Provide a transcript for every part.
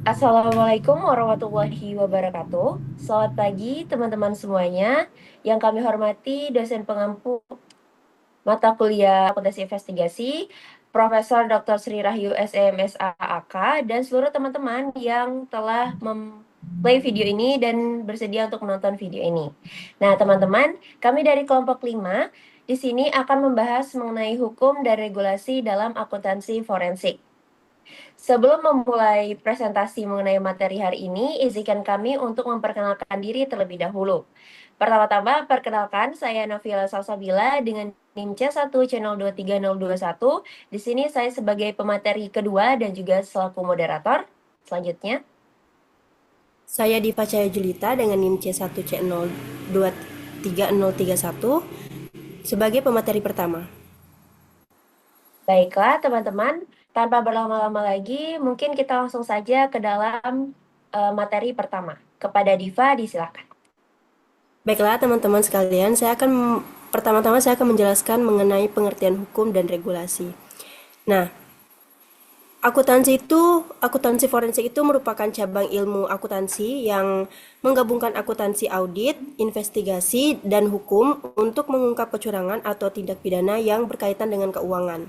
Assalamualaikum warahmatullahi wabarakatuh. Selamat pagi teman-teman semuanya. Yang kami hormati dosen pengampu mata kuliah Akuntansi Investigasi, Profesor Dr. Sri Rahyu SMSAAK, dan seluruh teman-teman yang telah play video ini dan bersedia untuk menonton video ini. Nah, teman-teman, kami dari kelompok 5 di sini akan membahas mengenai hukum dan regulasi dalam akuntansi forensik. Sebelum memulai presentasi mengenai materi hari ini, izinkan kami untuk memperkenalkan diri terlebih dahulu. Pertama-tama, perkenalkan saya Nafila Salsabila dengan NIM C1 channel 23021. Di sini saya sebagai pemateri kedua dan juga selaku moderator. Selanjutnya, Saya Diva Cahaya Julita dengan NIM C1C023031 sebagai pemateri pertama. baiklah teman-teman, tanpa berlama-lama lagi, mungkin kita langsung saja ke dalam materi pertama. Kepada Diva, disilakan. Baiklah teman-teman sekalian, pertama-tama saya akan menjelaskan mengenai pengertian hukum dan regulasi. Nah, akuntansi forensik itu merupakan cabang ilmu akuntansi yang menggabungkan akuntansi audit, investigasi, dan hukum untuk mengungkap kecurangan atau tindak pidana yang berkaitan dengan keuangan.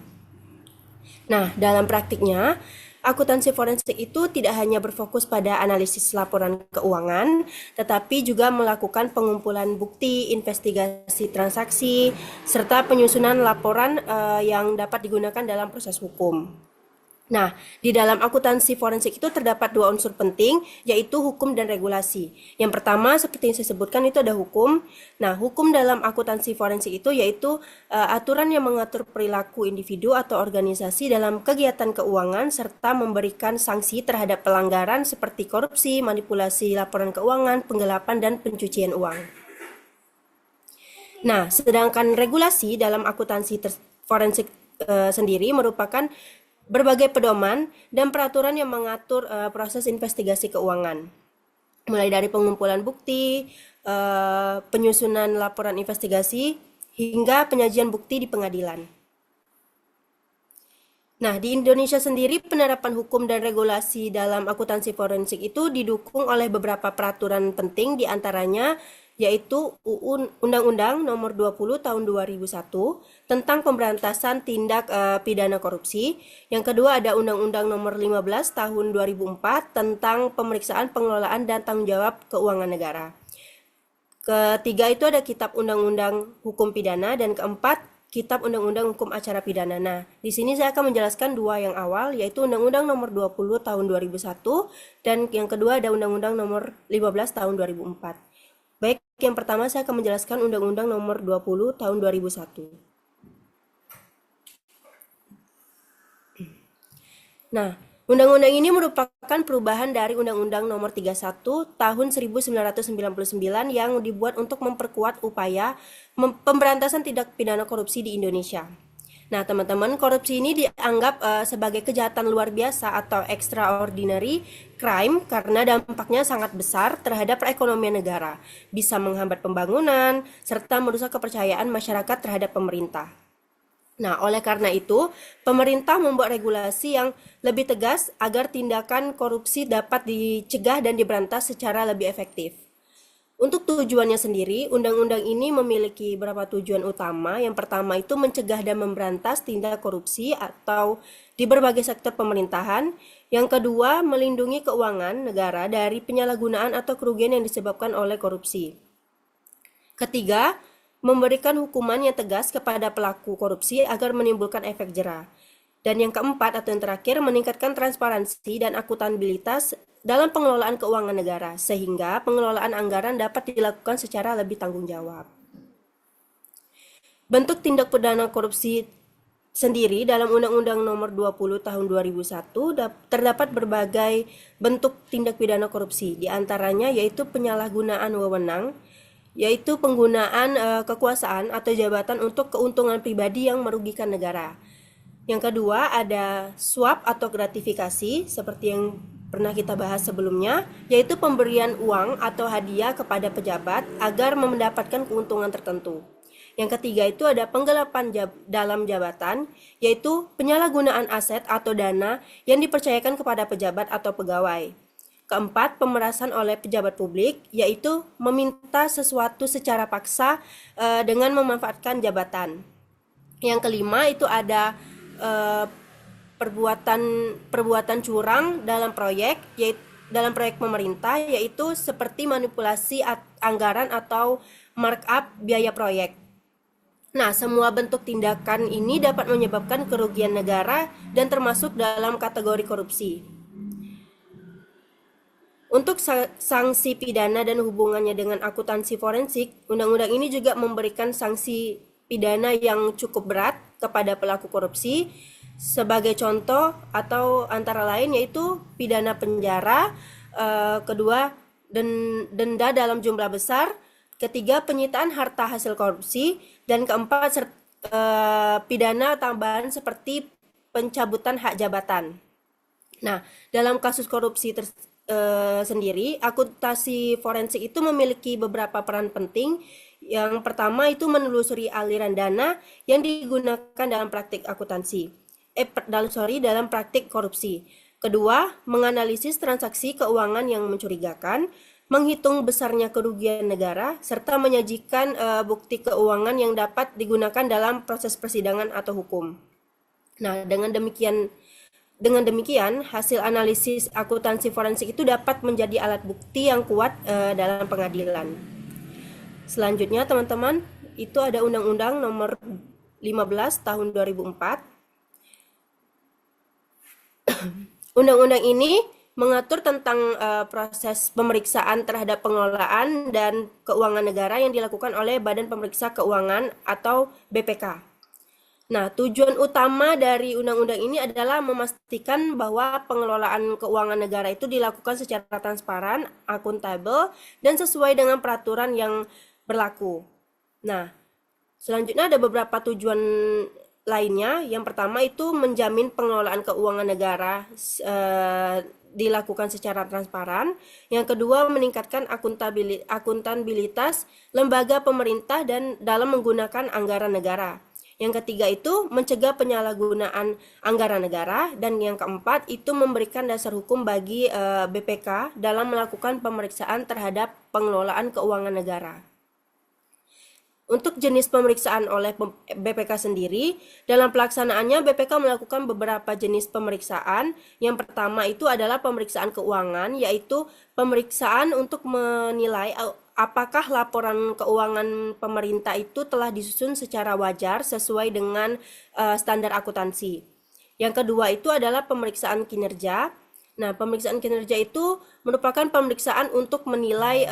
Nah, dalam praktiknya, akuntansi forensik itu tidak hanya berfokus pada analisis laporan keuangan, tetapi juga melakukan pengumpulan bukti, investigasi transaksi, serta penyusunan laporan yang dapat digunakan dalam proses hukum. Nah, di dalam akuntansi forensik itu terdapat dua unsur penting, yaitu hukum dan regulasi. Yang pertama, seperti yang saya sebutkan, itu ada hukum. Nah, hukum dalam akuntansi forensik itu yaitu aturan yang mengatur perilaku individu atau organisasi dalam kegiatan keuangan serta memberikan sanksi terhadap pelanggaran seperti korupsi, manipulasi laporan keuangan, penggelapan, dan pencucian uang. Nah, sedangkan regulasi dalam akuntansi forensik sendiri merupakan berbagai pedoman dan peraturan yang mengatur proses investigasi keuangan, mulai dari pengumpulan bukti, penyusunan laporan investigasi, hingga penyajian bukti di pengadilan. Nah, di Indonesia sendiri penerapan hukum dan regulasi dalam akuntansi forensik itu didukung oleh beberapa peraturan penting, diantaranya yaitu Undang-Undang Nomor 20 Tahun 2001 tentang pemberantasan tindak pidana korupsi. Yang kedua ada Undang-Undang Nomor 15 Tahun 2004 tentang pemeriksaan pengelolaan dan tanggung jawab keuangan negara. Ketiga itu ada Kitab Undang-Undang Hukum Pidana, dan keempat Kitab Undang-Undang Hukum Acara Pidana. Nah, di sini saya akan menjelaskan dua yang awal, yaitu Undang-Undang Nomor 20 Tahun 2001 dan yang kedua ada Undang-Undang Nomor 15 Tahun 2004. Baik, yang pertama saya akan menjelaskan Undang-Undang Nomor 20 Tahun 2001. Nah, undang-undang ini merupakan perubahan dari Undang-Undang Nomor 31 Tahun 1999 yang dibuat untuk memperkuat upaya pemberantasan tindak pidana korupsi di Indonesia. Nah, teman-teman, korupsi ini dianggap sebagai kejahatan luar biasa atau extraordinary crime karena dampaknya sangat besar terhadap perekonomian negara, bisa menghambat pembangunan, serta merusak kepercayaan masyarakat terhadap pemerintah. Nah, oleh karena itu, pemerintah membuat regulasi yang lebih tegas agar tindakan korupsi dapat dicegah dan diberantas secara lebih efektif. Untuk tujuannya sendiri, undang-undang ini memiliki beberapa tujuan utama. Yang pertama itu mencegah dan memberantas tindak korupsi atau di berbagai sektor pemerintahan. Yang kedua, melindungi keuangan negara dari penyalahgunaan atau kerugian yang disebabkan oleh korupsi. Ketiga, memberikan hukuman yang tegas kepada pelaku korupsi agar menimbulkan efek jera. Dan yang keempat atau yang terakhir, meningkatkan transparansi dan akuntabilitas dalam pengelolaan keuangan negara, sehingga pengelolaan anggaran dapat dilakukan secara lebih tanggung jawab. Bentuk tindak pidana korupsi sendiri dalam Undang-Undang Nomor 20 Tahun 2001 terdapat berbagai bentuk tindak pidana korupsi, diantaranya yaitu penyalahgunaan wewenang, yaitu penggunaan kekuasaan atau jabatan untuk keuntungan pribadi yang merugikan negara. Yang kedua ada suap atau gratifikasi seperti yang pernah kita bahas sebelumnya, yaitu pemberian uang atau hadiah kepada pejabat agar mendapatkan keuntungan tertentu. Yang ketiga itu ada penggelapan dalam jabatan, yaitu penyalahgunaan aset atau dana yang dipercayakan kepada pejabat atau pegawai. Keempat, pemerasan oleh pejabat publik, yaitu meminta sesuatu secara paksa dengan memanfaatkan jabatan. Yang kelima itu ada eh, perbuatan curang dalam proyek, yaitu dalam proyek pemerintah, yaitu seperti manipulasi anggaran atau markup biaya proyek. Nah, semua bentuk tindakan ini dapat menyebabkan kerugian negara dan termasuk dalam kategori korupsi. Untuk sanksi pidana dan hubungannya dengan akuntansi forensik, undang-undang ini juga memberikan sanksi pidana yang cukup berat kepada pelaku korupsi. Sebagai contoh atau antara lain yaitu pidana penjara, kedua denda dalam jumlah besar, ketiga penyitaan harta hasil korupsi, dan keempat pidana tambahan seperti pencabutan hak jabatan. Nah, dalam kasus korupsi sendiri, akuntansi forensik itu memiliki beberapa peran penting. Yang pertama itu menelusuri aliran dana yang digunakan dalam praktik akuntansi. Dalam praktik korupsi. Kedua, menganalisis transaksi keuangan yang mencurigakan, menghitung besarnya kerugian negara, serta menyajikan bukti keuangan yang dapat digunakan dalam proses persidangan atau hukum. Nah, dengan demikian, hasil analisis akuntansi forensik itu dapat menjadi alat bukti yang kuat dalam pengadilan. Selanjutnya, teman-teman, itu ada Undang-Undang Nomor 15 Tahun 2004. Undang-undang ini mengatur tentang proses pemeriksaan terhadap pengelolaan dan keuangan negara yang dilakukan oleh Badan Pemeriksa Keuangan atau BPK. Nah, tujuan utama dari undang-undang ini adalah memastikan bahwa pengelolaan keuangan negara itu dilakukan secara transparan, akuntabel, dan sesuai dengan peraturan yang berlaku. Nah, selanjutnya ada beberapa tujuan lainnya. Yang pertama itu menjamin pengelolaan keuangan negara dilakukan secara transparan. Yang kedua, meningkatkan akuntabilitas lembaga pemerintah dan dalam menggunakan anggaran negara. Yang ketiga itu mencegah penyalahgunaan anggaran negara, dan yang keempat itu memberikan dasar hukum bagi BPK dalam melakukan pemeriksaan terhadap pengelolaan keuangan negara. Untuk jenis pemeriksaan oleh BPK sendiri, dalam pelaksanaannya BPK melakukan beberapa jenis pemeriksaan. Yang pertama itu adalah pemeriksaan keuangan, yaitu pemeriksaan untuk menilai apakah laporan keuangan pemerintah itu telah disusun secara wajar sesuai dengan standar akuntansi. Yang kedua itu adalah pemeriksaan kinerja. Nah, pemeriksaan kinerja itu merupakan pemeriksaan untuk menilai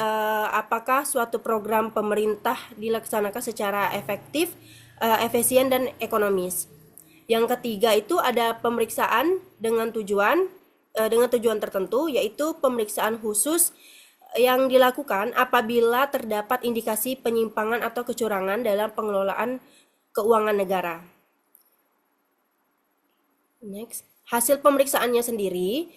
apakah suatu program pemerintah dilaksanakan secara efektif, efisien, dan ekonomis. Yang ketiga itu ada pemeriksaan dengan tujuan tertentu, yaitu pemeriksaan khusus yang dilakukan apabila terdapat indikasi penyimpangan atau kecurangan dalam pengelolaan keuangan negara. Next, hasil pemeriksaannya sendiri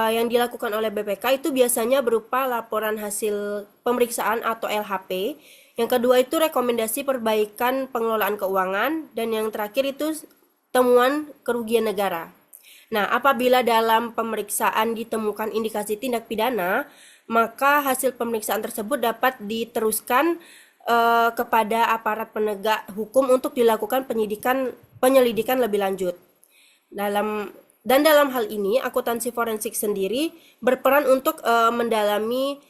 yang dilakukan oleh BPK itu biasanya berupa laporan hasil pemeriksaan atau LHP. Yang kedua itu rekomendasi perbaikan pengelolaan keuangan, dan yang terakhir itu temuan kerugian negara. Nah, apabila dalam pemeriksaan ditemukan indikasi tindak pidana, maka hasil pemeriksaan tersebut dapat diteruskan kepada aparat penegak hukum untuk dilakukan penyelidikan lebih lanjut. Dalam hal ini, akuntansi forensik sendiri berperan untuk mendalami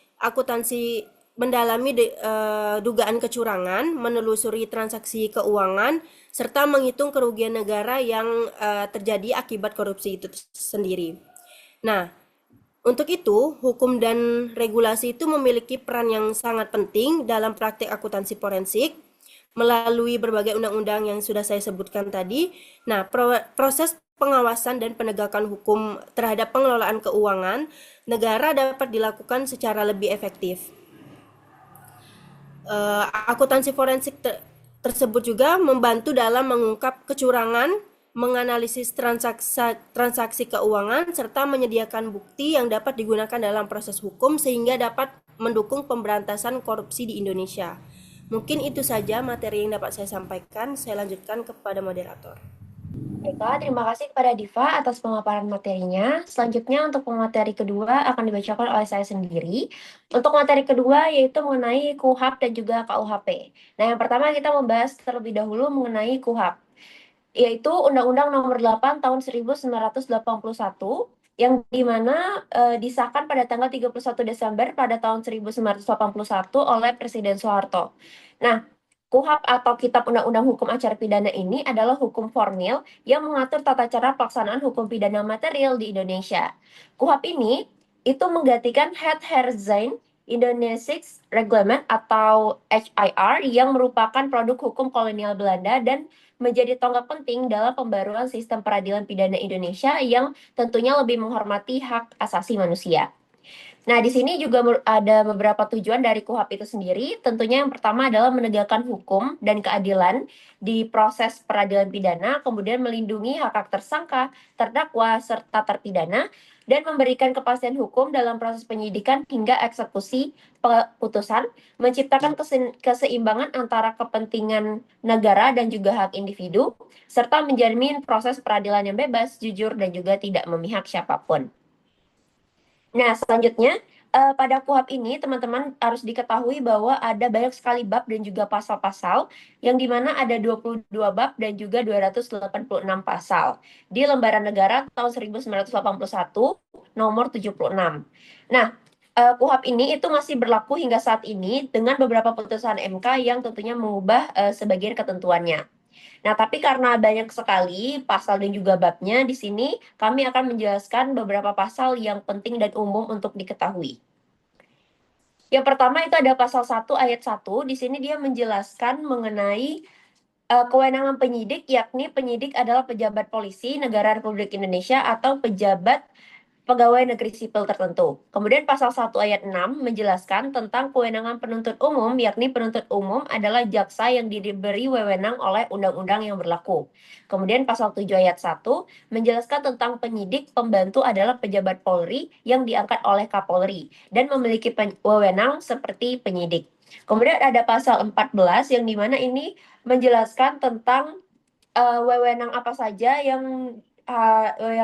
dugaan kecurangan, menelusuri transaksi keuangan, serta menghitung kerugian negara yang terjadi akibat korupsi itu sendiri. Nah, untuk itu, hukum dan regulasi itu memiliki peran yang sangat penting dalam praktik akuntansi forensik melalui berbagai undang-undang yang sudah saya sebutkan tadi. Nah, proses pengawasan dan penegakan hukum terhadap pengelolaan keuangan negara dapat dilakukan secara lebih efektif. Akuntansi forensik tersebut juga membantu dalam mengungkap kecurangan, menganalisis transaksi keuangan, serta menyediakan bukti yang dapat digunakan dalam proses hukum sehingga dapat mendukung pemberantasan korupsi di Indonesia. Mungkin itu saja materi yang dapat saya sampaikan. Saya lanjutkan kepada moderator. Baiklah, terima kasih kepada Diva atas pemaparan materinya. Selanjutnya untuk materi kedua akan dibacakan oleh saya sendiri. Untuk materi kedua yaitu mengenai KUHP dan juga KUHP. Nah, yang pertama kita membahas terlebih dahulu mengenai KUHP, yaitu Undang-Undang Nomor 8 Tahun 1981 yang dimana disahkan pada tanggal 31 Desember pada tahun 1981 oleh Presiden Soeharto. Nah, KUHP atau Kitab Undang-Undang Hukum Acara Pidana ini adalah hukum formil yang mengatur tata cara pelaksanaan hukum pidana material di Indonesia. KUHP ini itu menggantikan Het Herzijn Indonesisch Reglement atau HIR yang merupakan produk hukum kolonial Belanda dan menjadi tonggak penting dalam pembaruan sistem peradilan pidana Indonesia yang tentunya lebih menghormati hak asasi manusia. Nah, di sini juga ada beberapa tujuan dari KUHP itu sendiri. Tentunya yang pertama adalah menegakkan hukum dan keadilan di proses peradilan pidana, kemudian melindungi hak-hak tersangka, terdakwa, serta terpidana, dan memberikan kepastian hukum dalam proses penyidikan hingga eksekusi putusan, menciptakan keseimbangan antara kepentingan negara dan juga hak individu, serta menjamin proses peradilan yang bebas, jujur, dan juga tidak memihak siapapun. Nah, selanjutnya pada KUHP ini teman-teman harus diketahui bahwa ada banyak sekali bab dan juga pasal-pasal yang dimana ada 22 bab dan juga 286 pasal di Lembaran Negara tahun 1981 nomor 76. Nah, KUHP ini itu masih berlaku hingga saat ini dengan beberapa putusan MK yang tentunya mengubah sebagian ketentuannya. Nah, tapi karena banyak sekali pasal dan juga babnya, di sini kami akan menjelaskan beberapa pasal yang penting dan umum untuk diketahui. Yang pertama itu ada pasal 1 ayat 1. Di sini dia menjelaskan mengenai kewenangan penyidik, yakni penyidik adalah pejabat polisi negara Republik Indonesia atau pejabat pegawai negeri sipil tertentu. Kemudian pasal 1 ayat 6 menjelaskan tentang kewenangan penuntut umum, yakni penuntut umum adalah jaksa yang diberi wewenang oleh undang-undang yang berlaku. Kemudian pasal 7 ayat 1 menjelaskan tentang penyidik pembantu adalah pejabat Polri yang diangkat oleh Kapolri dan memiliki wewenang seperti penyidik. Kemudian ada pasal 14 yang dimana ini menjelaskan tentang wewenang apa saja yang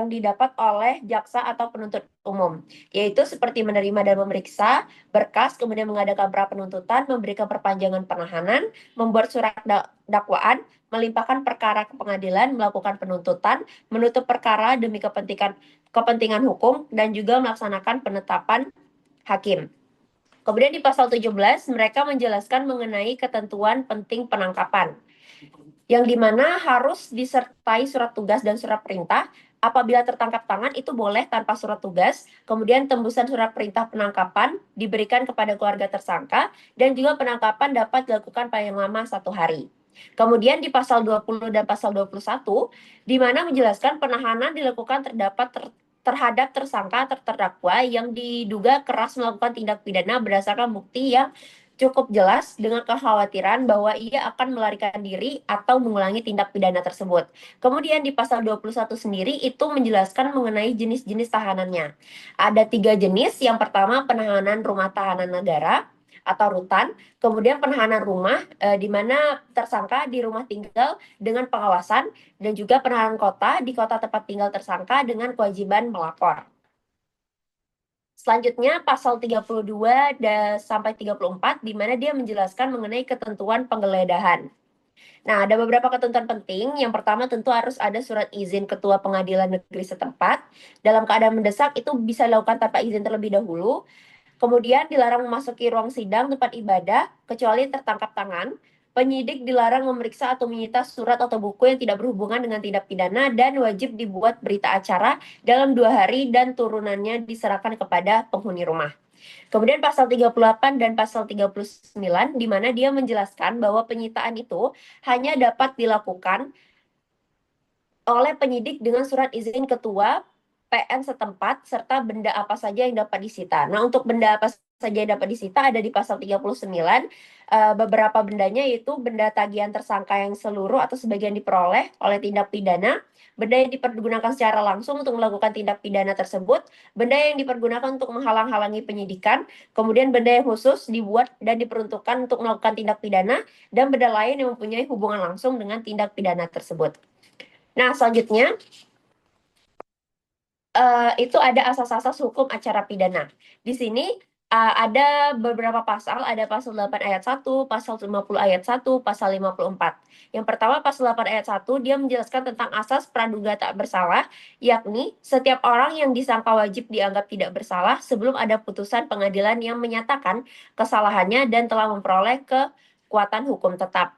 didapat oleh jaksa atau penuntut umum, yaitu seperti menerima dan memeriksa berkas, kemudian mengadakan pra penuntutan, memberikan perpanjangan penahanan, membuat surat dakwaan, melimpahkan perkara ke pengadilan, melakukan penuntutan, menutup perkara demi kepentingan hukum, dan juga melaksanakan penetapan hakim. Kemudian di pasal 17 mereka menjelaskan mengenai ketentuan penting penangkapan, yang dimana harus disertai surat tugas dan surat perintah. Apabila tertangkap tangan itu boleh tanpa surat tugas, kemudian tembusan surat perintah penangkapan diberikan kepada keluarga tersangka, dan juga penangkapan dapat dilakukan paling lama 1 hari. Kemudian di pasal 20 dan pasal 21, di mana menjelaskan penahanan dilakukan terhadap tersangka atau terdakwa yang diduga keras melakukan tindak pidana berdasarkan bukti yang cukup jelas dengan kekhawatiran bahwa ia akan melarikan diri atau mengulangi tindak pidana tersebut. Kemudian di pasal 21 sendiri itu menjelaskan mengenai jenis-jenis tahanannya. Ada 3 jenis. Yang pertama penahanan rumah tahanan negara atau rutan, kemudian penahanan rumah di mana tersangka di rumah tinggal dengan pengawasan, dan juga penahanan kota di kota tempat tinggal tersangka dengan kewajiban melapor. Selanjutnya pasal 32 sampai 34 di mana dia menjelaskan mengenai ketentuan penggeledahan. Nah, ada beberapa ketentuan penting. Yang pertama tentu harus ada surat izin ketua pengadilan negeri setempat. Dalam keadaan mendesak itu bisa dilakukan tanpa izin terlebih dahulu. Kemudian dilarang memasuki ruang sidang tempat ibadah kecuali tertangkap tangan. Penyidik dilarang memeriksa atau menyita surat atau buku yang tidak berhubungan dengan tindak pidana, dan wajib dibuat berita acara dalam 2 hari dan turunannya diserahkan kepada penghuni rumah. Kemudian pasal 38 dan pasal 39 di mana dia menjelaskan bahwa penyitaan itu hanya dapat dilakukan oleh penyidik dengan surat izin ketua PN setempat serta benda apa saja yang dapat disita. Nah, untuk benda apa saja yang dapat disita ada di pasal 39. Beberapa bendanya yaitu benda tagihan tersangka yang seluruh atau sebagian diperoleh oleh tindak pidana, benda yang dipergunakan secara langsung untuk melakukan tindak pidana tersebut, benda yang dipergunakan untuk menghalang-halangi penyidikan, kemudian benda yang khusus dibuat dan diperuntukkan untuk melakukan tindak pidana, dan benda lain yang mempunyai hubungan langsung dengan tindak pidana tersebut. Nah, selanjutnya itu ada asas-asas hukum acara pidana. Di sini ada beberapa pasal, ada pasal 8 ayat 1, pasal 50 ayat 1, pasal 54. Yang pertama pasal 8 ayat 1, dia menjelaskan tentang asas praduga tak bersalah, yakni setiap orang yang disangka wajib dianggap tidak bersalah sebelum ada putusan pengadilan yang menyatakan kesalahannya dan telah memperoleh kekuatan hukum tetap.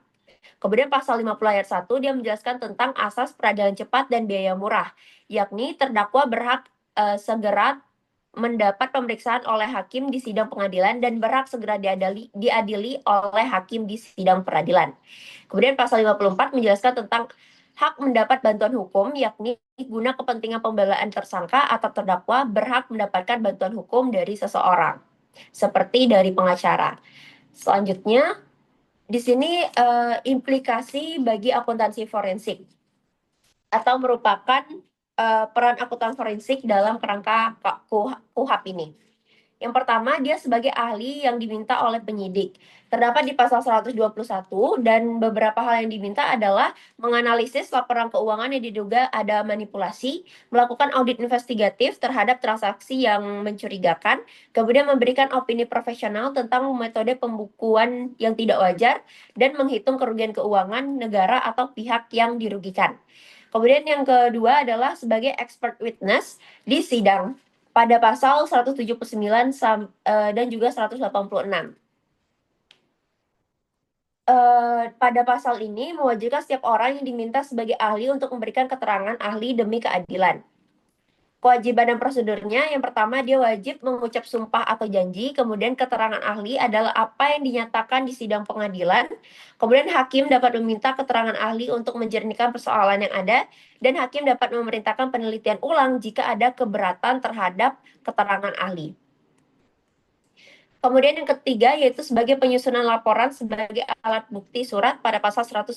Kemudian pasal 50 ayat 1 dia menjelaskan tentang asas peradilan cepat dan biaya murah, yakni terdakwa berhak segera mendapat pemeriksaan oleh hakim di sidang pengadilan dan berhak segera diadili oleh hakim di sidang peradilan. Kemudian pasal 54 menjelaskan tentang hak mendapat bantuan hukum, yakni guna kepentingan pembelaan tersangka atau terdakwa berhak mendapatkan bantuan hukum dari seseorang, seperti dari pengacara. Selanjutnya, di sini implikasi bagi akuntansi forensik atau merupakan peran akuntan forensik dalam kerangka KUHP ini. Yang pertama, dia sebagai ahli yang diminta oleh penyidik. Terdapat di pasal 121 dan beberapa hal yang diminta adalah menganalisis laporan keuangan yang diduga ada manipulasi, melakukan audit investigatif terhadap transaksi yang mencurigakan, kemudian memberikan opini profesional tentang metode pembukuan yang tidak wajar, dan menghitung kerugian keuangan negara atau pihak yang dirugikan. Kemudian yang kedua adalah sebagai expert witness di sidang pada pasal 179 dan juga 186. Pada pasal ini mewajibkan setiap orang yang diminta sebagai ahli untuk memberikan keterangan ahli demi keadilan. Kewajiban dan prosedurnya, yang pertama dia wajib mengucap sumpah atau janji, kemudian keterangan ahli adalah apa yang dinyatakan di sidang pengadilan, kemudian hakim dapat meminta keterangan ahli untuk menjernihkan persoalan yang ada, dan hakim dapat memerintahkan penelitian ulang jika ada keberatan terhadap keterangan ahli. Kemudian yang ketiga yaitu sebagai penyusunan laporan sebagai alat bukti surat pada pasal 187.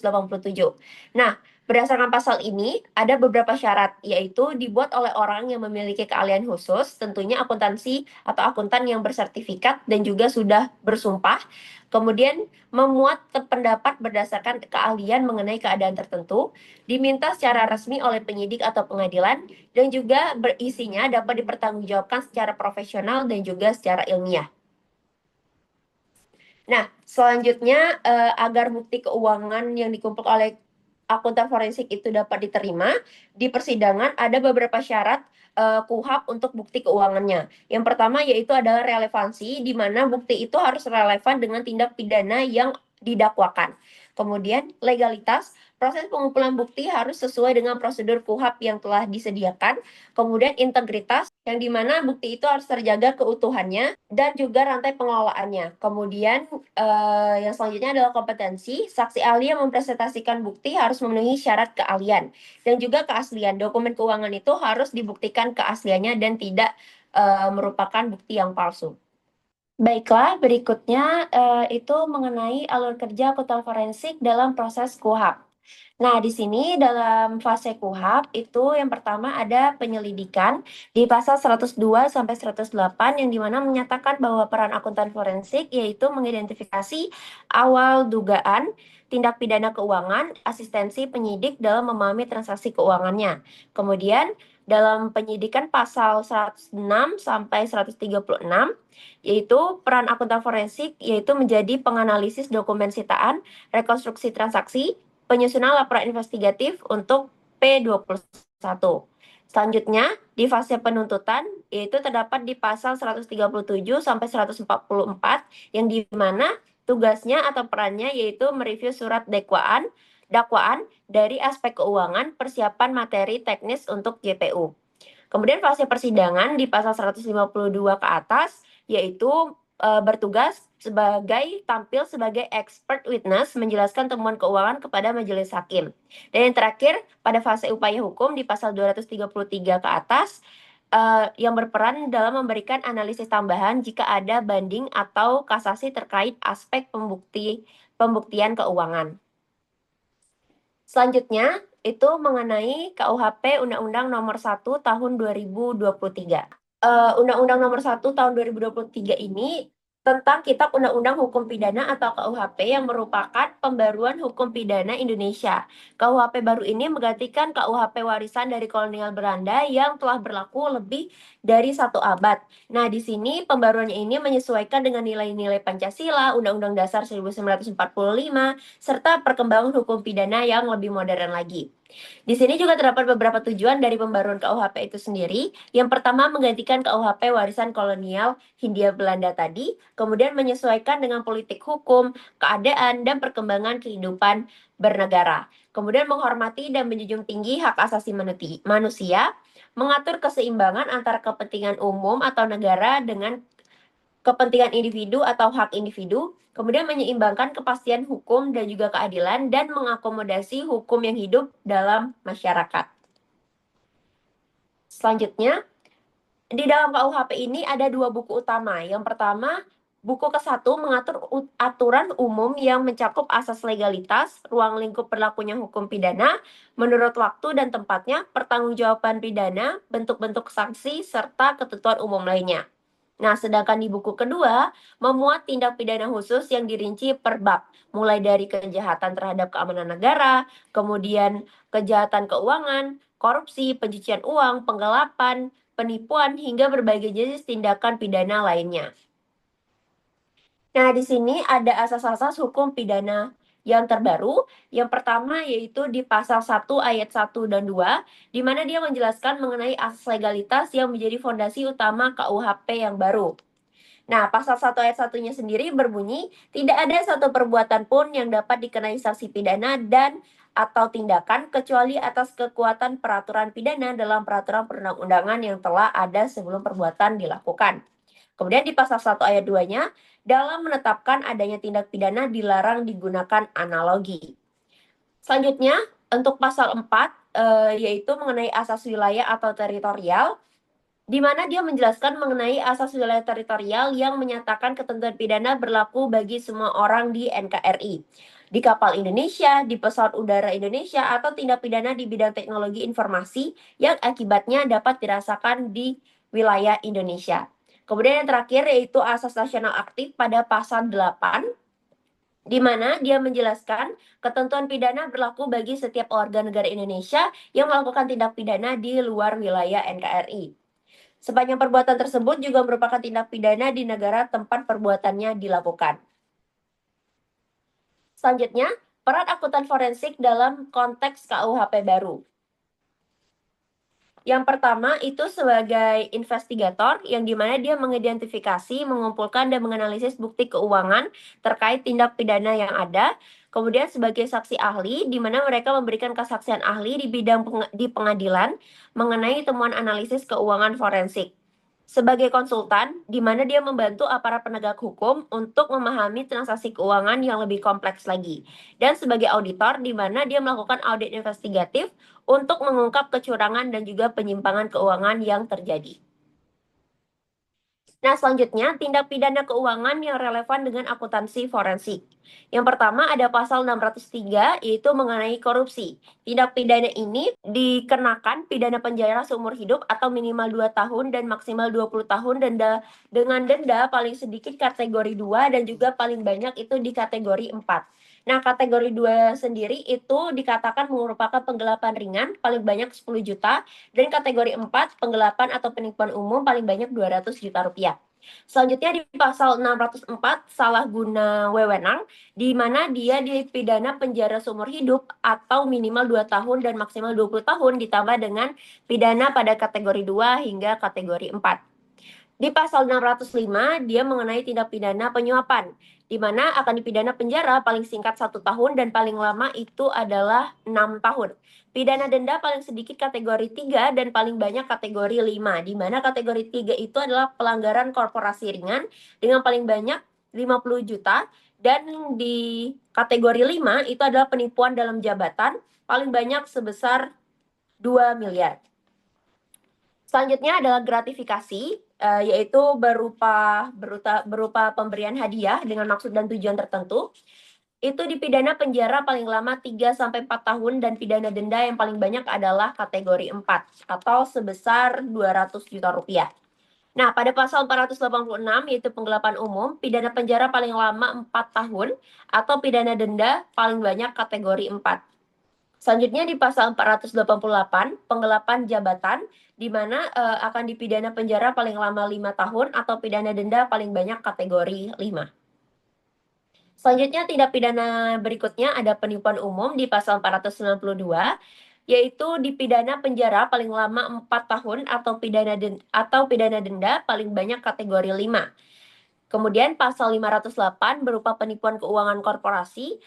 Nah, berdasarkan pasal ini ada beberapa syarat, yaitu dibuat oleh orang yang memiliki keahlian khusus, tentunya akuntansi atau akuntan yang bersertifikat dan juga sudah bersumpah. Kemudian memuat pendapat berdasarkan keahlian mengenai keadaan tertentu, diminta secara resmi oleh penyidik atau pengadilan, dan juga berisinya dapat dipertanggungjawabkan secara profesional dan juga secara ilmiah. Nah, selanjutnya agar bukti keuangan yang dikumpul oleh akuntan forensik itu dapat diterima di persidangan, ada beberapa syarat KUHP untuk bukti keuangannya. Yang pertama yaitu adalah relevansi, di mana bukti itu harus relevan dengan tindak pidana yang didakwakan. Kemudian legalitas, proses pengumpulan bukti harus sesuai dengan prosedur KUHP yang telah disediakan. Kemudian integritas, yang dimana bukti itu harus terjaga keutuhannya dan juga rantai pengelolaannya. Kemudian yang selanjutnya adalah kompetensi. Saksi ahli yang mempresentasikan bukti harus memenuhi syarat keahlian dan juga keaslian. Dokumen keuangan itu harus dibuktikan keasliannya dan tidak merupakan bukti yang palsu. Baiklah, berikutnya itu mengenai alur kerja akuntan forensik dalam proses KUHP. Nah, di sini dalam fase KUHP itu yang pertama ada penyelidikan di pasal 102 sampai 108 yang dimana menyatakan bahwa peran akuntan forensik yaitu mengidentifikasi awal dugaan tindak pidana keuangan, asistensi penyidik dalam memahami transaksi keuangannya. Kemudian dalam penyidikan pasal 106 sampai 136 yaitu peran akuntan forensik yaitu menjadi penganalisis dokumen sitaan, rekonstruksi transaksi, penyusunan laporan investigatif untuk P21. Selanjutnya, di fase penuntutan, yaitu terdapat di pasal 137 sampai 144, yang di mana tugasnya atau perannya yaitu mereview surat dakwaan dari aspek keuangan, persiapan materi teknis untuk JPU. Kemudian fase persidangan di pasal 152 ke atas, yaitu bertugas tampil sebagai expert witness menjelaskan temuan keuangan kepada majelis hakim. Dan yang terakhir, pada fase upaya hukum di pasal 233 ke atas, yang berperan dalam memberikan analisis tambahan jika ada banding atau kasasi terkait aspek pembuktian keuangan. Selanjutnya, itu mengenai KUHP Undang-Undang Nomor 1 Tahun 2023. Undang-Undang Nomor 1 Tahun 2023 ini tentang Kitab Undang-Undang Hukum Pidana atau KUHP yang merupakan pembaruan hukum pidana Indonesia. KUHP baru ini menggantikan KUHP warisan dari kolonial Belanda yang telah berlaku lebih dari 1 abad. Nah, di sini pembaruannya ini menyesuaikan dengan nilai-nilai Pancasila, Undang-Undang Dasar 1945, serta perkembangan hukum pidana yang lebih modern lagi. Di sini juga terdapat beberapa tujuan dari pembaruan KUHP itu sendiri. Yang pertama, menggantikan KUHP warisan kolonial Hindia Belanda tadi, kemudian menyesuaikan dengan politik hukum, keadaan, dan perkembangan kehidupan bernegara. Kemudian menghormati dan menjunjung tinggi hak asasi manusia, mengatur keseimbangan antara kepentingan umum atau negara dengan kepentingan individu atau hak individu, kemudian menyeimbangkan kepastian hukum dan juga keadilan, dan mengakomodasi hukum yang hidup dalam masyarakat. Selanjutnya, di dalam KUHP ini ada 2 buku utama. Yang pertama, buku ke-1 mengatur aturan umum yang mencakup asas legalitas, ruang lingkup berlakunya hukum pidana, menurut waktu dan tempatnya, pertanggungjawaban pidana, bentuk-bentuk sanksi, serta ketentuan umum lainnya. Nah, sedangkan di buku kedua, memuat tindak pidana khusus yang dirinci per bab, mulai dari kejahatan terhadap keamanan negara, kemudian kejahatan keuangan, korupsi, pencucian uang, penggelapan, penipuan, hingga berbagai jenis tindakan pidana lainnya. Nah, di sini ada asas-asas hukum pidana yang terbaru. Yang pertama yaitu di pasal 1 ayat 1 dan 2, di mana dia menjelaskan mengenai asas legalitas yang menjadi fondasi utama KUHP yang baru. Nah, pasal 1 ayat 1-nya sendiri berbunyi, tidak ada satu perbuatan pun yang dapat dikenai sanksi pidana dan atau tindakan kecuali atas kekuatan peraturan pidana dalam peraturan perundang-undangan yang telah ada sebelum perbuatan dilakukan. Kemudian di pasal 1 ayat 2-nya, dalam menetapkan adanya tindak pidana dilarang digunakan analogi. Selanjutnya, untuk pasal 4, yaitu mengenai asas wilayah atau teritorial, di mana dia menjelaskan mengenai asas wilayah teritorial yang menyatakan ketentuan pidana berlaku bagi semua orang di NKRI, di kapal Indonesia, di pesawat udara Indonesia, atau tindak pidana di bidang teknologi informasi yang akibatnya dapat dirasakan di wilayah Indonesia. Kemudian yang terakhir yaitu asas nasional aktif pada pasal 8, di mana dia menjelaskan ketentuan pidana berlaku bagi setiap warga negara Indonesia yang melakukan tindak pidana di luar wilayah NKRI. Sepanjang perbuatan tersebut juga merupakan tindak pidana di negara tempat perbuatannya dilakukan. Selanjutnya, peran akuntan forensik dalam konteks KUHP baru. Yang pertama itu sebagai investigator, yang dimana dia mengidentifikasi, mengumpulkan, dan menganalisis bukti keuangan terkait tindak pidana yang ada. Kemudian sebagai saksi ahli, di mana mereka memberikan kesaksian ahli di bidang di pengadilan mengenai temuan analisis keuangan forensik. Sebagai konsultan, di mana dia membantu aparat penegak hukum untuk memahami transaksi keuangan yang lebih kompleks lagi. Dan sebagai auditor, di mana dia melakukan audit investigatif untuk mengungkap kecurangan dan juga penyimpangan keuangan yang terjadi. Nah, selanjutnya, tindak pidana keuangan yang relevan dengan akuntansi forensik. Yang pertama ada pasal 603, yaitu mengenai korupsi. Tindak pidana ini dikenakan pidana penjara seumur hidup atau minimal 2 tahun dan maksimal 20 tahun dengan denda paling sedikit kategori 2 dan juga paling banyak itu di kategori 4. Nah, kategori 2 sendiri itu dikatakan merupakan penggelapan ringan paling banyak 10 juta, dan kategori 4 penggelapan atau penipuan umum paling banyak 200 juta rupiah. Selanjutnya di pasal 604 salah guna wewenang, di mana dia dipidana penjara seumur hidup atau minimal 2 tahun dan maksimal 20 tahun ditambah dengan pidana pada kategori 2 hingga kategori 4. Di pasal 605, dia mengenai tindak pidana penyuapan, di mana akan dipidana penjara paling singkat 1 tahun dan paling lama itu adalah 6 tahun. Pidana denda paling sedikit kategori 3 dan paling banyak kategori 5, di mana kategori 3 itu adalah pelanggaran korporasi ringan dengan paling banyak 50 juta, dan di kategori 5 itu adalah penipuan dalam jabatan paling banyak sebesar 2 miliar. Selanjutnya adalah gratifikasi, yaitu berupa pemberian hadiah dengan maksud dan tujuan tertentu. Itu dipidana penjara paling lama 3-4 tahun dan pidana denda yang paling banyak adalah kategori 4 atau sebesar 200 juta rupiah. Nah, pada pasal 486 yaitu penggelapan umum, pidana penjara paling lama 4 tahun atau pidana denda paling banyak kategori 4. Selanjutnya di pasal 488, penggelapan jabatan, di mana akan dipidana penjara paling lama 5 tahun atau pidana denda paling banyak kategori 5. Selanjutnya tindak pidana berikutnya ada penipuan umum di pasal 492, yaitu dipidana penjara paling lama 4 tahun atau pidana denda paling banyak kategori 5. Kemudian pasal 508 berupa penipuan keuangan korporasi,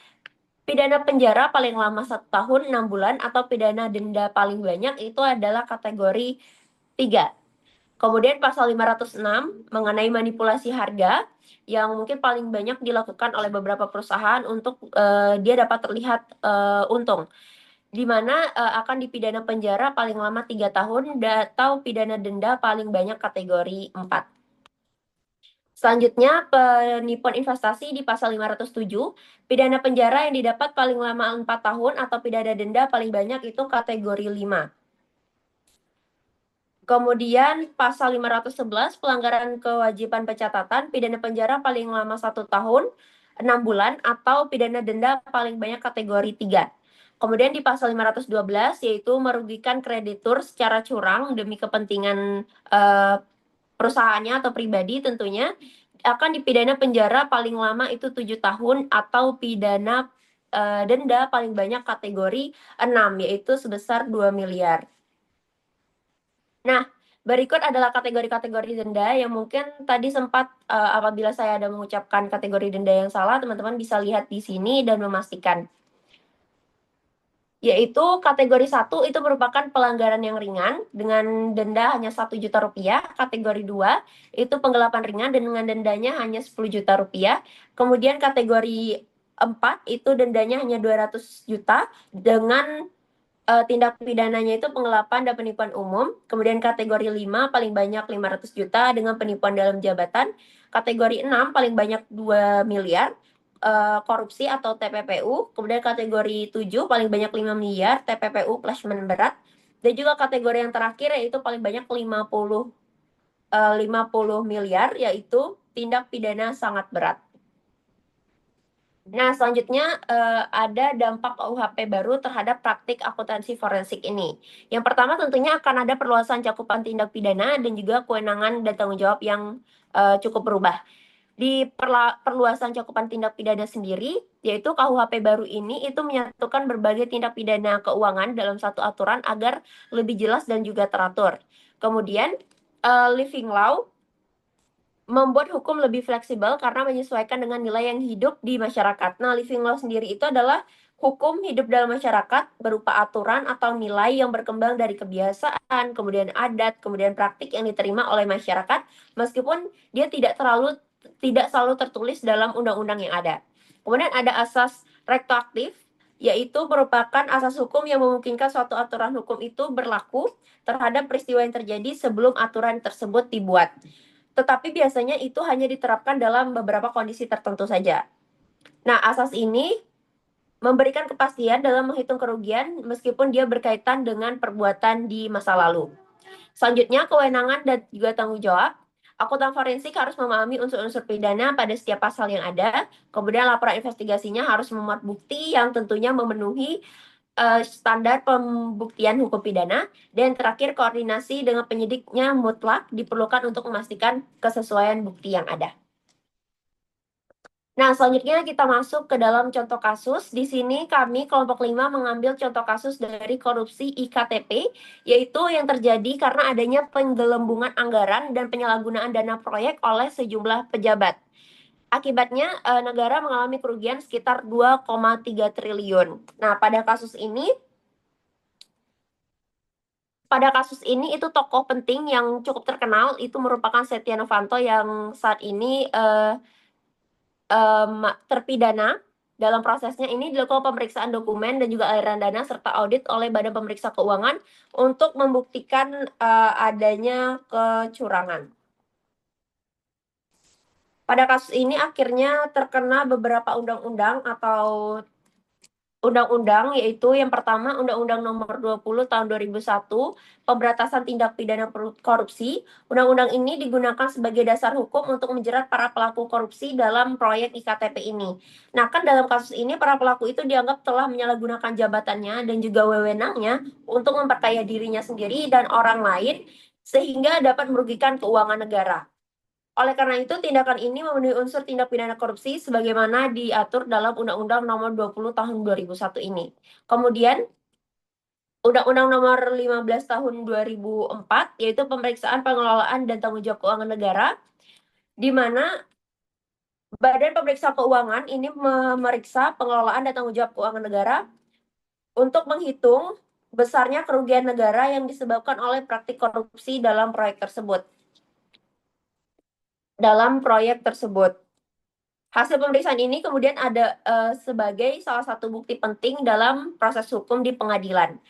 pidana penjara paling lama 1 tahun 6 bulan atau pidana denda paling banyak itu adalah kategori 3. Kemudian pasal 506 mengenai manipulasi harga yang mungkin paling banyak dilakukan oleh beberapa perusahaan untuk dia dapat terlihat untung, di mana akan dipidana penjara paling lama 3 tahun atau pidana denda paling banyak kategori 4. Selanjutnya, penipuan investasi di pasal 507, pidana penjara yang didapat paling lama 4 tahun atau pidana denda paling banyak itu kategori 5. Kemudian pasal 511 pelanggaran kewajiban pencatatan, pidana penjara paling lama 1 tahun 6 bulan atau pidana denda paling banyak kategori 3. Kemudian di pasal 512 yaitu merugikan kreditur secara curang demi kepentingan perusahaannya atau pribadi tentunya, akan dipidana penjara paling lama itu 7 tahun atau pidana denda paling banyak kategori 6 yaitu sebesar 2 miliar. Nah, berikut adalah kategori-kategori denda yang mungkin tadi sempat apabila saya ada mengucapkan kategori denda yang salah, teman-teman bisa lihat di sini dan memastikan. Yaitu kategori 1 itu merupakan pelanggaran yang ringan dengan denda hanya 1 juta rupiah. Kategori 2 itu penggelapan ringan dan dengan dendanya hanya 10 juta rupiah. Kemudian kategori 4 itu dendanya hanya 200 juta dengan tindak pidananya itu penggelapan dan penipuan umum. Kemudian kategori 5 paling banyak 500 juta dengan penipuan dalam jabatan. Kategori 6 paling banyak 2 miliar korupsi atau TPPU. Kemudian kategori 7 paling banyak 5 miliar TPPU pelanggaran berat. Dan juga kategori yang terakhir yaitu paling banyak 50 miliar yaitu tindak pidana sangat berat. Nah, selanjutnya ada dampak KUHP baru terhadap praktik akuntansi forensik ini. Yang pertama tentunya akan ada perluasan cakupan tindak pidana dan juga kewenangan dan tanggung jawab yang cukup berubah. Di perluasan cakupan tindak pidana sendiri, yaitu KUHP baru ini itu menyatukan berbagai tindak pidana keuangan dalam satu aturan agar lebih jelas dan juga teratur. Kemudian, living law membuat hukum lebih fleksibel karena menyesuaikan dengan nilai yang hidup di masyarakat. Nah, living law sendiri itu adalah hukum hidup dalam masyarakat berupa aturan atau nilai yang berkembang dari kebiasaan, kemudian adat, kemudian praktik yang diterima oleh masyarakat, meskipun dia tidak selalu tertulis dalam undang-undang yang ada. Kemudian ada asas retroaktif, yaitu merupakan asas hukum yang memungkinkan suatu aturan hukum itu berlaku terhadap peristiwa yang terjadi sebelum aturan tersebut dibuat. Tetapi biasanya itu hanya diterapkan dalam beberapa kondisi tertentu saja. Nah, asas ini memberikan kepastian dalam menghitung kerugian meskipun dia berkaitan dengan perbuatan di masa lalu. Selanjutnya, kewenangan dan juga tanggung jawab. Akuntan forensik harus memahami unsur-unsur pidana pada setiap pasal yang ada. Kemudian laporan investigasinya harus memuat bukti yang tentunya memenuhi standar pembuktian hukum pidana. Dan terakhir, koordinasi dengan penyidiknya mutlak diperlukan untuk memastikan kesesuaian bukti yang ada. Nah, selanjutnya kita masuk ke dalam contoh kasus. Di sini kami kelompok 5 mengambil contoh kasus dari korupsi IKTP, yaitu yang terjadi karena adanya penggelembungan anggaran dan penyalahgunaan dana proyek oleh sejumlah pejabat. Akibatnya negara mengalami kerugian sekitar 2,3 triliun. Nah, pada kasus ini itu tokoh penting yang cukup terkenal itu merupakan Setia Novanto yang saat ini terpidana Dalam prosesnya ini dilakukan pemeriksaan dokumen dan juga aliran dana serta audit oleh Badan Pemeriksa Keuangan untuk membuktikan adanya kecurangan. Pada kasus ini akhirnya terkena beberapa undang-undang atau undang-undang, yaitu yang pertama Undang-Undang Nomor 20 Tahun 2001, Pemberantasan Tindak Pidana Korupsi. Undang-undang ini digunakan sebagai dasar hukum untuk menjerat para pelaku korupsi dalam proyek IKTP ini. Nah, kan dalam kasus ini para pelaku itu dianggap telah menyalahgunakan jabatannya dan juga wewenangnya untuk memperkaya dirinya sendiri dan orang lain sehingga dapat merugikan keuangan negara. Oleh karena itu, tindakan ini memenuhi unsur tindak pidana korupsi sebagaimana diatur dalam Undang-Undang Nomor 20 Tahun 2001 ini. Kemudian, Undang-Undang Nomor 15 Tahun 2004, yaitu pemeriksaan pengelolaan dan tanggung jawab keuangan negara, di mana Badan Pemeriksa Keuangan ini memeriksa pengelolaan dan tanggung jawab keuangan negara untuk menghitung besarnya kerugian negara yang disebabkan oleh praktik korupsi dalam proyek tersebut. Hasil pemeriksaan ini kemudian ada sebagai salah satu bukti penting dalam proses hukum di pengadilan.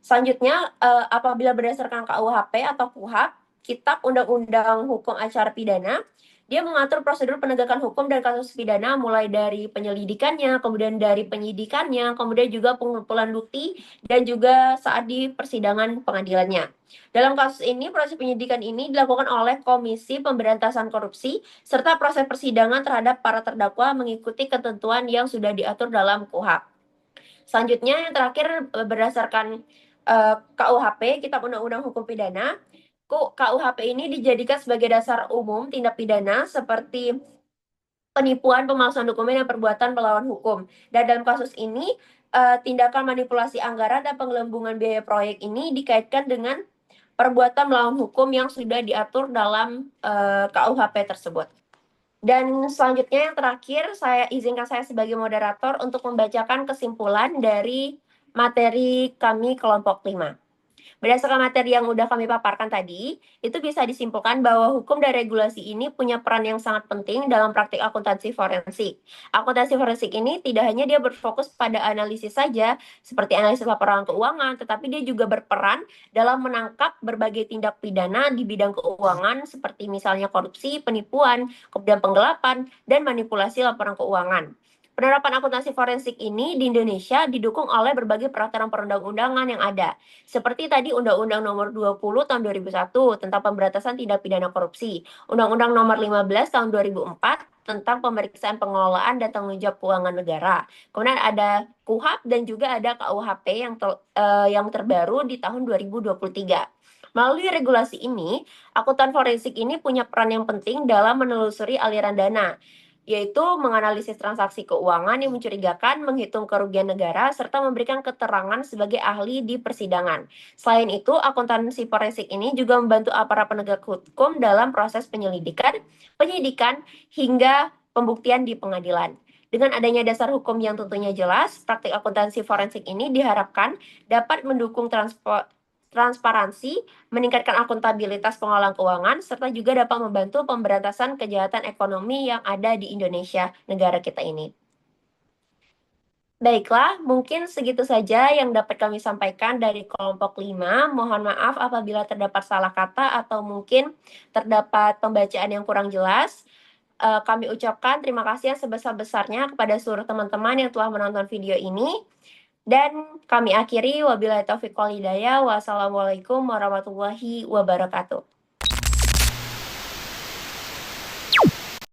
Selanjutnya, apabila berdasarkan KUHP atau KUHAP, Kitab Undang-Undang Hukum Acara Pidana, dia mengatur prosedur penegakan hukum dan kasus pidana mulai dari penyelidikannya, kemudian dari penyidikannya, kemudian juga pengumpulan bukti, dan juga saat di persidangan pengadilannya. Dalam kasus ini, proses penyidikan ini dilakukan oleh Komisi Pemberantasan Korupsi, serta proses persidangan terhadap para terdakwa mengikuti ketentuan yang sudah diatur dalam KUHP. Selanjutnya, yang terakhir, berdasarkan KUHP, Kitab Undang-Undang Hukum Pidana, KUHP ini dijadikan sebagai dasar umum tindak pidana seperti penipuan, pemalsuan dokumen, dan perbuatan melawan hukum. Dan dalam kasus ini, tindakan manipulasi anggaran dan penggelembungan biaya proyek ini dikaitkan dengan perbuatan melawan hukum yang sudah diatur dalam KUHP tersebut. Dan selanjutnya yang terakhir, izinkan saya sebagai moderator untuk membacakan kesimpulan dari materi kami kelompok 5. Berdasarkan materi yang udah kami paparkan tadi, itu bisa disimpulkan bahwa hukum dan regulasi ini punya peran yang sangat penting dalam praktik akuntansi forensik. Akuntansi forensik ini tidak hanya dia berfokus pada analisis saja, seperti analisis laporan keuangan, tetapi dia juga berperan dalam menangkap berbagai tindak pidana di bidang keuangan, seperti misalnya korupsi, penipuan, kemudian penggelapan, dan manipulasi laporan keuangan. Penerapan akuntansi forensik ini di Indonesia didukung oleh berbagai peraturan perundang-undangan yang ada. Seperti tadi Undang-Undang Nomor 20 Tahun 2001 tentang pemberantasan tindak pidana korupsi, Undang-Undang Nomor 15 Tahun 2004 tentang pemeriksaan pengelolaan dan tanggung jawab keuangan negara. Kemudian ada KUHAP dan juga ada KUHP yang terbaru di tahun 2023. Melalui regulasi ini, akuntan forensik ini punya peran yang penting dalam menelusuri aliran dana, yaitu menganalisis transaksi keuangan yang mencurigakan, menghitung kerugian negara, serta memberikan keterangan sebagai ahli di persidangan. Selain itu, akuntansi forensik ini juga membantu aparat penegak hukum dalam proses penyelidikan, penyidikan, hingga pembuktian di pengadilan. Dengan adanya dasar hukum yang tentunya jelas, praktik akuntansi forensik ini diharapkan dapat mendukung transparansi, meningkatkan akuntabilitas pengelolaan keuangan, serta juga dapat membantu pemberantasan kejahatan ekonomi yang ada di Indonesia, negara kita ini. Baiklah, mungkin segitu saja yang dapat kami sampaikan dari kelompok 5. Mohon maaf apabila terdapat salah kata atau mungkin terdapat pembacaan yang kurang jelas. Kami ucapkan terima kasih yang sebesar-besarnya kepada seluruh teman-teman yang telah menonton video ini. Dan kami akhiri, wabillahi taufiq wal hidayah. Wassalamualaikum warahmatullahi wabarakatuh.